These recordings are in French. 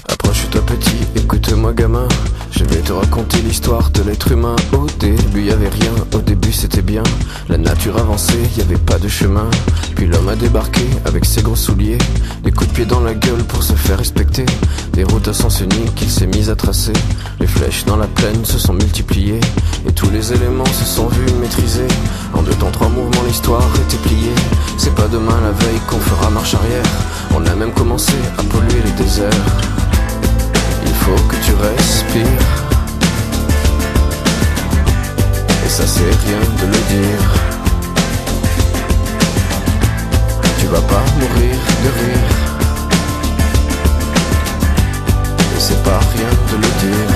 Approche-toi petit, écoute-moi gamin. Je vais te raconter l'histoire de l'être humain. Au début y avait rien, au début c'était bien. La nature avançait, y avait pas de chemin. Puis l'homme a débarqué avec ses gros souliers, des coups de pied dans la gueule pour se faire respecter. Des routes à sens unique qu'il s'est mis à tracer. Les flèches dans la plaine se sont multipliées, et tous les éléments se sont vus maîtrisés. En 2 temps 3 mouvements l'histoire était pliée. C'est pas demain la veille qu'on fera marche arrière. On a même commencé à polluer les déserts. Il faut que tu respires, et ça c'est rien de le dire. Tu vas pas mourir de rire, et c'est pas rien de le dire.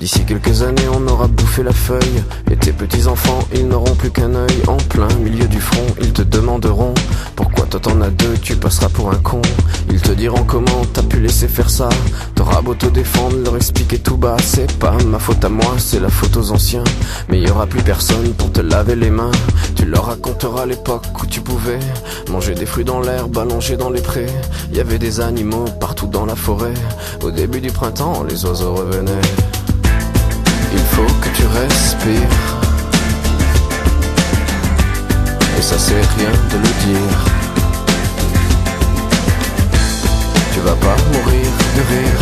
D'ici quelques années on aura bouffé la feuille, et tes petits enfants ils n'auront plus qu'un œil. En plein milieu du front ils te demanderont pourquoi toi t'en as 2, tu passeras pour un con. Ils te diront comment t'as pu laisser faire ça. T'auras beau te défendre, leur expliquer tout bas. C'est pas ma faute à moi, c'est la faute aux anciens. Mais y aura plus personne pour te laver les mains. Tu leur raconteras l'époque où tu pouvais manger des fruits dans l'herbe, allongés dans les prés. Y avait des animaux partout dans la forêt. Au début du printemps, les oiseaux revenaient. Il faut que tu respires, et ça c'est rien de le dire. Tu vas pas mourir de rire,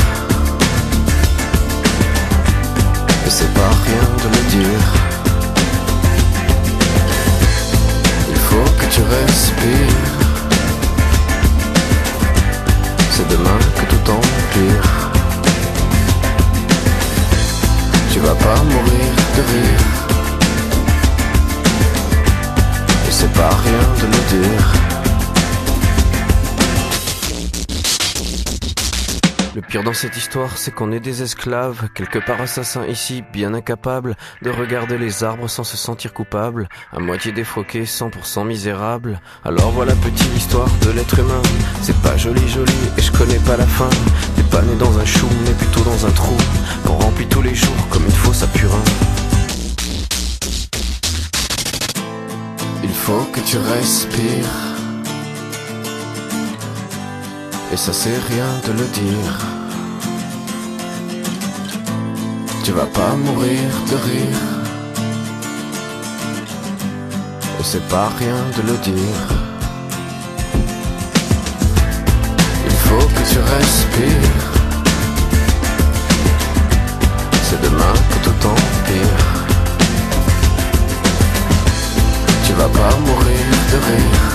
et c'est pas rien de le dire. Il faut que tu respires, c'est demain que tout empire. Tu vas pas mourir de rire, et c'est pas rien de le dire. Le pire dans cette histoire, c'est qu'on est des esclaves, quelque part assassins ici, bien incapables de regarder les arbres sans se sentir coupables, à moitié défroqués, 100% misérables. Alors voilà petite l'histoire de l'être humain. C'est pas joli et je connais pas la fin. T'es pas né dans un chou, mais plutôt dans un trou qu'on remplit tous les jours comme une fosse à purin. Il faut que tu respires, et ça c'est rien de le dire. Tu vas pas mourir de rire, et c'est pas rien de le dire. Il faut que tu respires, c'est demain que tout empire. Tu vas pas mourir de rire,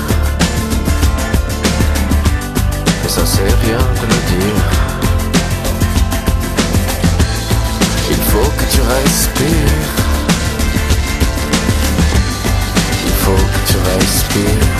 et ça c'est rien de le dire. Il faut que tu respires, il faut que tu respires.